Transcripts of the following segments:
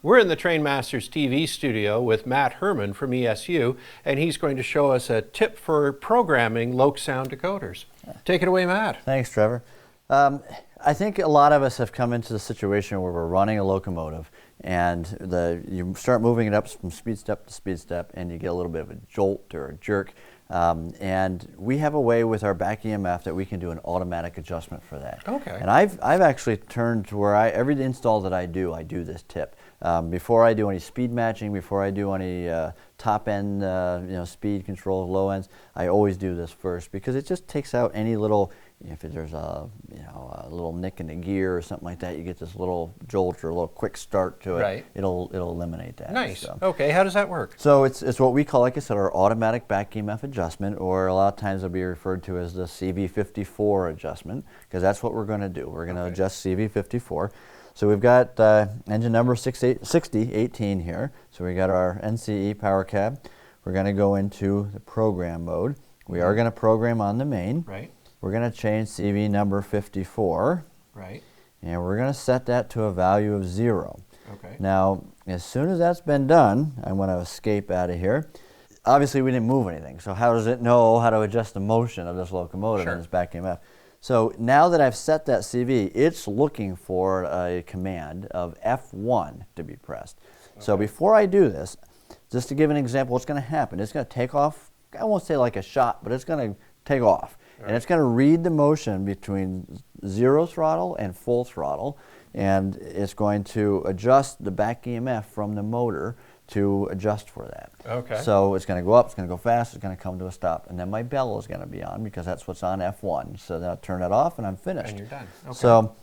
We're in the TrainMasters TV studio with Matt Herman from ESU, and he's going to show us a tip for programming Loksound decoders. Take it away, Matt. Thanks, Trevor. I think a lot of us have come into the situation where we're running a locomotive and you start moving it up from speed step to speed step and you get a little bit of a jolt or a jerk. And we have a way with our back EMF that we can do an automatic adjustment for that. Okay. And I've actually turned to where every install that I do this tip. Before I do any speed matching, before I do any top end speed control, low ends, I always do this first because it just takes out any little, if there's a little nick in the gear or something like that, you get this little jolt or a little quick start to it. Right. It'll eliminate that. Nice. So. Okay, how does that work? So it's what we call, like I said, our automatic back EMF adjustment, or a lot of times it'll be referred to as the CV54 adjustment, because that's what we're going to do. We're going to adjust CV54. So we've got engine number 6018 here. So we got our NCE power cab. We're going to go into the program mode. We are going to program on the main. Right. We're going to change CV number 54. Right. And we're going to set that to a value of 0. Okay. Now, as soon as that's been done, I want to escape out of here. Obviously, we didn't move anything. So how does it know how to adjust the motion of this locomotive and its back EMF? So now that I've set that CV, it's looking for a command of F1 to be pressed. Okay. So before I do this, just to give an example, what's going to happen, it's going to take off, I won't say like a shot, but it's going to take off. Right. And it's going to read the motion between 0 throttle and full throttle, and it's going to adjust the back EMF from the motor to adjust for that. Okay. So it's going to go up, it's going to go fast, it's going to come to a stop. And then my bell is going to be on because that's what's on F1. So then I'll turn it off and I'm finished. And you're done. Okay. So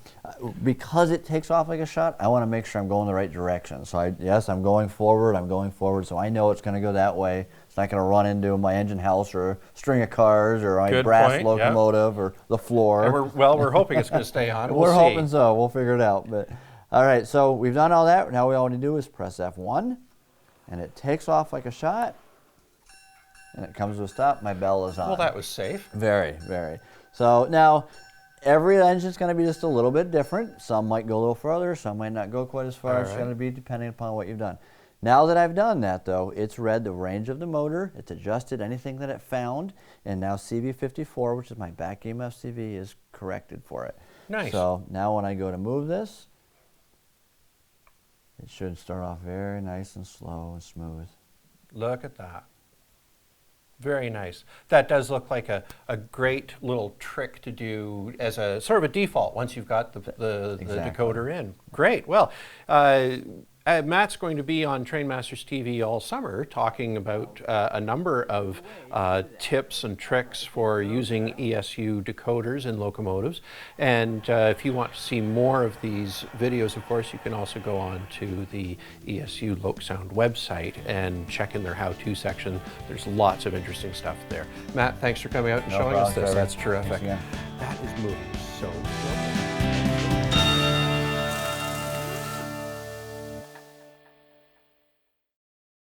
because it takes off like a shot, I want to make sure I'm going the right direction. So yes, I'm going forward, so I know it's going to go that way. It's not going to run into my engine house or a string of cars or my brass locomotive or the floor. And we're hoping it's going to stay on. We're hoping so. We'll figure it out. But all right, so we've done all that. Now all we want to do is press F1. And it takes off like a shot, and it comes to a stop. My bell is on. Well, that was safe. Very, very. So now, every engine's going to be just a little bit different. Some might go a little further, some might not go quite as far. It's going to be depending upon what you've done. Now that I've done that, though, it's read the range of the motor, it's adjusted anything that it found, and now CV54, which is my back EMF CV, is corrected for it. Nice. So now when I go to move this, it should start off very nice and slow and smooth. Look at that. Very nice. That does look like a great little trick to do as a sort of a default once you've got the decoder in. Great. Well, Matt's going to be on TrainMasters TV all summer talking about a number of tips and tricks for using ESU decoders in locomotives. And if you want to see more of these videos, of course, you can also go on to the ESU Loksound website and check in their how-to section. There's lots of interesting stuff there. Matt, thanks for coming out and showing us this. That's terrific. That is moving so slow.